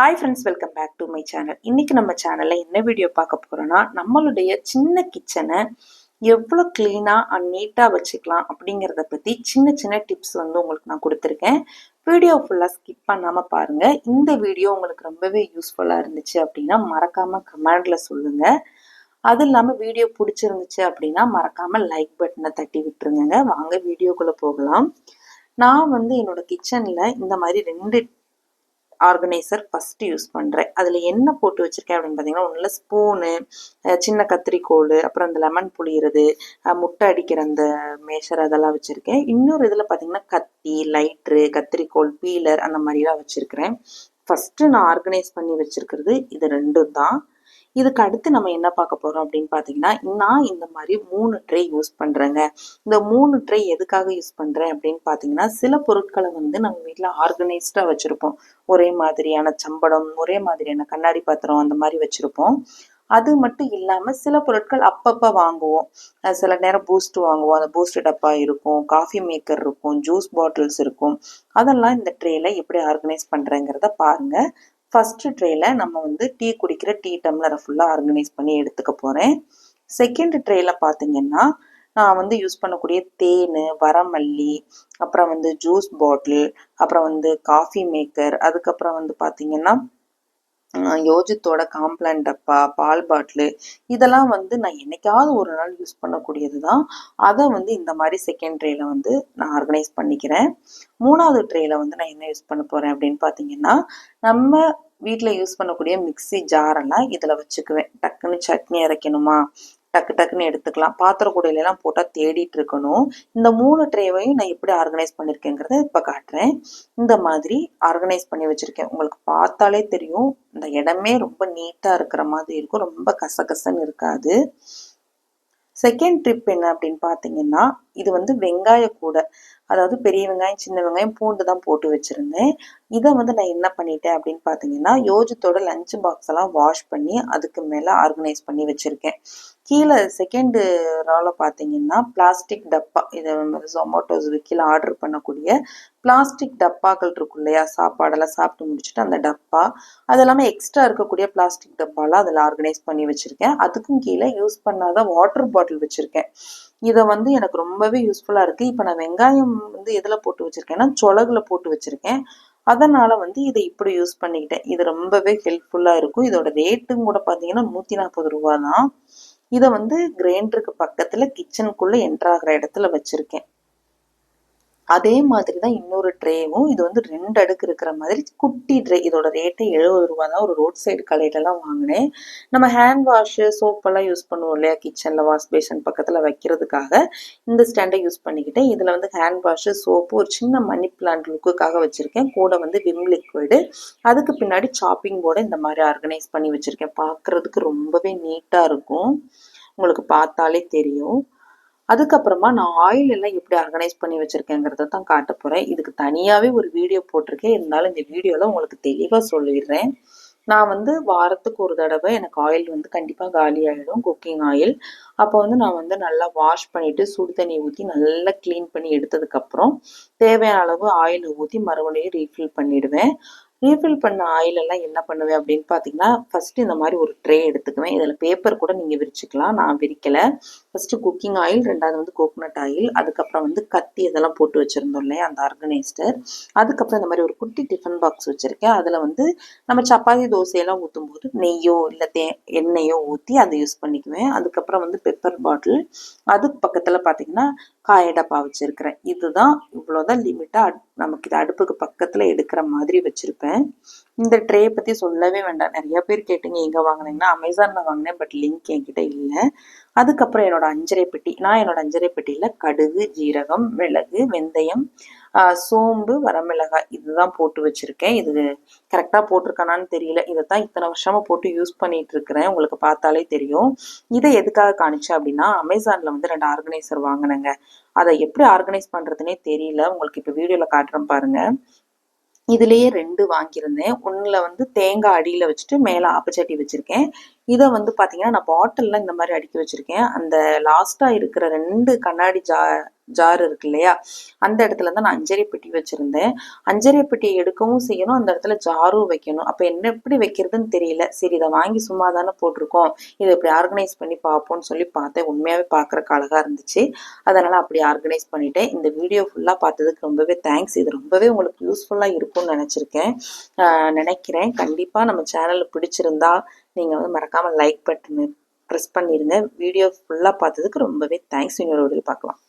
Hi friends, welcome back to my channel. இன்னைக்கு நம்ம சேனலில் என்ன வீடியோ பார்க்க போகிறோன்னா, நம்மளுடைய சின்ன கிச்சனை எவ்வளோ க்ளீனாக அண்ட் நீட்டாக வச்சுக்கலாம் அப்படிங்கிறத பற்றி சின்ன சின்ன டிப்ஸ் உங்களுக்கு நான் கொடுத்துருக்கேன். வீடியோ ஃபுல்லாக ஸ்கிப் பண்ணாமல் பாருங்கள். இந்த வீடியோ உங்களுக்கு ரொம்பவே யூஸ்ஃபுல்லாக இருந்துச்சு அப்படின்னா மறக்காமல் கமெண்டில் சொல்லுங்கள். அது இல்லாமல் வீடியோ பிடிச்சிருந்துச்சு அப்படின்னா மறக்காமல் லைக் பட்டனை தட்டி விட்டுருங்க. வாங்க வீடியோக்குள்ளே போகலாம். நான் என்னோட கிச்சனில் இந்த மாதிரி 2 ஆர்கனைசர் ஃபஸ்ட்டு யூஸ் பண்ணுறேன். அதில் என்ன போட்டு வச்சுருக்கேன் அப்படின்னு பார்த்தீங்கன்னா, ஒன்றில் ஸ்பூனு, சின்ன கத்திரிக்கோல், அப்புறம் அந்த லெமன் புளியிறது, முட்டை அடிக்கிற அந்த மேஷர் அதெல்லாம் வச்சுருக்கேன். இன்னொரு இதில் பார்த்தீங்கன்னா கத்தி, லைட்ரு, கத்திரிக்கோல், பீலர் அந்த மாதிரிலாம் வச்சுருக்கிறேன். ஃபஸ்ட்டு நான் ஆர்கனைஸ் பண்ணி வச்சுருக்கிறது இது 2 தான். இதுக்கு அடுத்து நம்ம என்ன பார்க்க போறோம் அப்படின்னு பார்த்தீங்கன்னா, நான் இந்த மாதிரி 3 ட்ரே யூஸ் பண்றேங்க. இந்த 3 ட்ரே எதுக்காக யூஸ் பண்றேன் அப்படின்னு பார்த்தீங்கன்னா, சில பொருட்களை நம்ம வீட்டில் ஆர்கனைஸ்டா வச்சிருப்போம். ஒரே மாதிரியான சம்படம், ஒரே மாதிரியான கண்ணாடி பாத்திரம் அந்த மாதிரி வச்சிருப்போம். அது மட்டும் இல்லாம சில பொருட்கள் அப்பப்ப வாங்குவோம். சில நேரம் பூஸ்ட் வாங்குவோம். அந்த பூஸ்ட் டப்பா இருக்கும், காஃபி மேக்கர் இருக்கும், ஜூஸ் பாட்டில்ஸ் இருக்கும். அதெல்லாம் இந்த ட்ரேல எப்படி ஆர்கனைஸ் பண்றேங்கிறத பாருங்க. ஃபர்ஸ்ட் ட்ரேல நம்ம டீ குடிக்கிற டீ டம்ளரை ஃபுல்லாக ஆர்கனைஸ் பண்ணி எடுத்துக்க போகிறேன். செகண்ட் ட்ரேல பார்த்தீங்கன்னா, நான் யூஸ் பண்ணக்கூடிய தேன், வரமல்லி, அப்புறம் ஜூஸ் பாட்டில், அப்புறம் காஃபி மேக்கர், அதுக்கப்புறம் பார்த்தீங்கன்னா யோஜித்தோட காம்ப்ளான் டப்பா, பால் பாட்டிலு, இதெல்லாம் நான் என்னைக்காவது ஒரு நாள் யூஸ் பண்ணக்கூடியது தான். அதை இந்த மாதிரி செகண்ட் ட்ரேல நான் ஆர்கனைஸ் பண்ணிக்கிறேன். 3வது ட்ரேல நான் என்ன யூஸ் பண்ண போகிறேன் அப்படின்னு பார்த்தீங்கன்னா, நம்ம வீட்டில் யூஸ் பண்ணக்கூடிய மிக்சி ஜாரெல்லாம் இதில் வச்சுக்குவேன். டக்குன்னு சட்னி அரைக்கணுமா, டக்கு டக்குன்னு எடுத்துக்கலாம். பாத்திர கூடையிலலாம் போட்டால் தேடிட்டு இருக்கணும். இந்த 3 ட்ரேவையும் நான் எப்படி ஆர்கனைஸ் பண்ணியிருக்கேங்கிறத இப்போ காட்டுறேன். இந்த மாதிரி ஆர்கனைஸ் பண்ணி வச்சுருக்கேன். உங்களுக்கு பார்த்தாலே தெரியும், இந்த இடமே ரொம்ப நீட்டாக இருக்கிற மாதிரி இருக்கும். ரொம்ப கசகசன்னு இருக்காது. செகண்ட் ட்ரிப் என்ன அப்படின்னு பார்த்தீங்கன்னா, இது வெங்காய கூடை. அதாவது பெரிய வெங்காயம், சின்ன வெங்காயம், பூண்டு தான் போட்டு வச்சுருந்தேன். இதை நான் என்ன பண்ணிட்டேன் அப்படின்னு பார்த்தீங்கன்னா, யோஜித்தோட லஞ்ச் பாக்ஸ் எல்லாம் வாஷ் பண்ணி அதுக்கு மேலே ஆர்கனைஸ் பண்ணி வச்சுருக்கேன். கீழே செகண்ட் ரால பார்த்தீங்கன்னா பிளாஸ்டிக் டப்பா, இதை ஜொமேட்டோ ஸ்விக்கியில் ஆர்டர் பண்ணக்கூடிய பிளாஸ்டிக் டப்பாக்கள் இருக்கும் இல்லையா, சாப்பாடெல்லாம் சாப்பிட்டு முடிச்சுட்டு அந்த டப்பா, அது இல்லாமல் எக்ஸ்ட்ரா இருக்கக்கூடிய பிளாஸ்டிக் டப்பாலாம் அதில் ஆர்கனைஸ் பண்ணி வச்சுருக்கேன். அதுக்கும் கீழே யூஸ் பண்ணாத வாட்டர் பாட்டில் வச்சுருக்கேன். இதை எனக்கு ரொம்பவே யூஸ்ஃபுல்லாக இருக்குது. இப்போ நான் வெங்காயம் எதில் போட்டு வச்சுருக்கேன்னா சொலகுல போட்டு வச்சுருக்கேன். அதனால இதை இப்படி யூஸ் பண்ணிக்கிட்டேன். இது ரொம்பவே ஹெல்ப்ஃபுல்லாக இருக்கும். இதோட ரேட்டும் கூட பார்த்தீங்கன்னா 140 ரூபா தான். இதை கிரைண்டருக்கு பக்கத்தில் கிச்சனுக்குள்ளே என்ட்ராகிற இடத்துல வச்சுருக்கேன். அதே மாதிரி தான் இன்னொரு ட்ரேவும். இது 2 அடுக்கு இருக்கிற மாதிரி குட்டி ட்ரே. இதோட ரேட்டே 70 ரூபா தான். ஒரு ரோட் சைடு கடையிலலாம் வாங்கினேன். நம்ம ஹேண்ட் வாஷு, சோப்பெல்லாம் யூஸ் பண்ணுவோம் இல்லையா, கிச்சனில் வாஷ் பேஷன் பக்கத்தில் வைக்கிறதுக்காக இந்த ஸ்டாண்டை யூஸ் பண்ணிக்கிட்டேன். இதில் ஹேண்ட் வாஷு, சோப்பு, ஒரு சின்ன மணி பிளான்ட் லுக்குக்காக வச்சுருக்கேன். கூட விம் லிக்விடு, அதுக்கு பின்னாடி சாப்பிங் போர்டை இந்த மாதிரி ஆர்கனைஸ் பண்ணி வச்சுருக்கேன். பார்க்குறதுக்கு ரொம்பவே நீட்டாக இருக்கும். உங்களுக்கு பார்த்தாலே தெரியும். அதுக்கப்புறமா நான் ஆயில் எல்லாம் எப்படி ஆர்கனைஸ் பண்ணி வச்சுருக்கேங்கிறத தான் காட்ட போகிறேன். இதுக்கு தனியாகவே ஒரு வீடியோ போட்டிருக்கேன். இருந்தாலும் இந்த வீடியோவில் உங்களுக்கு தெளிவாக சொல்லிடுறேன். நான் வாரத்துக்கு ஒரு தடவை எனக்கு ஆயில் கண்டிப்பாக காலி ஆகிடும், குக்கிங் ஆயில். அப்போ நான் நல்லா வாஷ் பண்ணிவிட்டு சுடு தண்ணி ஊற்றி நல்லா க்ளீன் பண்ணி எடுத்ததுக்கப்புறம் தேவையான அளவு ஆயில் ஊற்றி மறுபடியும் ரீஃபில் பண்ணிவிடுவேன். ரீஃபில் பண்ண ஆயில் எல்லாம் என்ன பண்ணுவேன் அப்படின்னு பார்த்தீங்கன்னா, ஃபஸ்ட்டு இந்த மாதிரி ஒரு ட்ரே எடுத்துக்குவேன். இதில் பேப்பர் கூட நீங்கள் விரிச்சிக்கலாம், நான் விரிக்கலை. ஃபஸ்ட்டு குக்கிங் ஆயில், 2வது கோகோனட் ஆயில், அதுக்கப்புறம் கத்தி இதெல்லாம் போட்டு வச்சுருந்தோம் இல்லையா அந்த ஆர்கனைஸ்டர். அதுக்கப்புறம் இந்த மாதிரி ஒரு குட்டி டிஃபன் பாக்ஸ் வச்சுருக்கேன். அதில் நம்ம சப்பாத்தி தோசையெல்லாம் ஊற்றும் போது நெய்யோ இல்லை எண்ணெயோ ஊற்றி அதை யூஸ் பண்ணிக்குவேன். அதுக்கப்புறம் பெப்பர் பாட்டில், அதுக்கு பக்கத்தில் பார்த்தீங்கன்னா காய டப்பா வச்சுருக்கிறேன். இதுதான், இவ்வளோதான் லிமிட்டாக நமக்கு இது அடுப்புக்கு பக்கத்தில் எடுக்கிற மாதிரி வச்சுருப்பேன். இந்த ட்ரே பற்றி சொல்லவே வேண்டாம். நிறைய பேர் கேட்டீங்க எங்கே வாங்கினீங்கன்னா, அமேசானில் வாங்கினேன், பட் லிங்க் என்கிட்ட இல்லை. அதுக்கப்புறம் என்னோட அஞ்சரை பெட்டி. நான் என்னோட அஞ்சரை பெட்டியில் கடுகு, ஜீரகம், மிளகு, வெந்தயம், சோம்பு, வரமிளகாய் இதுதான் போட்டு வச்சுருக்கேன். இது கரெக்டாக போட்டிருக்கானான்னு தெரியல. இதை தான் இத்தனை வருஷமாக போட்டு யூஸ் பண்ணிட்டு இருக்கிறேன். உங்களுக்கு பார்த்தாலே தெரியும். இதை எதுக்காக காணிச்சேன் அப்படின்னா, அமேசானில் 2 ஆர்கனைசர் வாங்கினேங்க. அதை எப்படி ஆர்கனைஸ் பண்ணுறதுனே தெரியல. உங்களுக்கு இப்போ வீடியோவில் காட்டுறேன் பாருங்கள். இதுலேயே 2 வாங்கியிருந்தேன். ஒன்றில் தேங்காய் அடியில் வச்சுட்டு மேலே ஆப்பச்சட்டி வச்சுருக்கேன். இதை வந்து பார்த்தீங்கன்னா நான் பாட்டிலில் இந்த மாதிரி அடுக்கி வச்சுருக்கேன். அந்த லாஸ்ட்டாக இருக்கிற 2 கண்ணாடி ஜார் இருக்கு இல்லையா, அந்த இடத்துல தான் நான் அஞ்சரை பெட்டி வச்சுருந்தேன். அஞ்சரை பெட்டியை எடுக்கவும் செய்யணும், அந்த இடத்துல ஜாரும் வைக்கணும். அப்போ என்ன எப்படி வைக்கிறதுன்னு தெரியல. சரி இதை வாங்கி சும்மா தானே போட்டிருக்கோம், இதை இப்படி ஆர்கனைஸ் பண்ணி பார்ப்போம்னு சொல்லி பார்த்தேன். உண்மையாகவே பார்க்குறக்கு அழகாக இருந்துச்சு. அதனால் அப்படி ஆர்கனைஸ் பண்ணிட்டேன். இந்த வீடியோ ஃபுல்லாக பார்த்ததுக்கு ரொம்பவே தேங்க்ஸ். இது ரொம்பவே உங்களுக்கு யூஸ்ஃபுல்லாக இருக்கும்னு நினைக்கிறேன். கண்டிப்பாக நம்ம சேனலில் பிடிச்சிருந்தா நீங்கள் வந்து மறக்காமல் லைக் பட்டனை ப்ரெஸ் பண்ணிடுங்க. வீடியோ ஃபுல்லாக பார்த்ததுக்கு ரொம்பவே தேங்க்ஸ். இன்னொரு வீடியோ பார்க்கலாம்.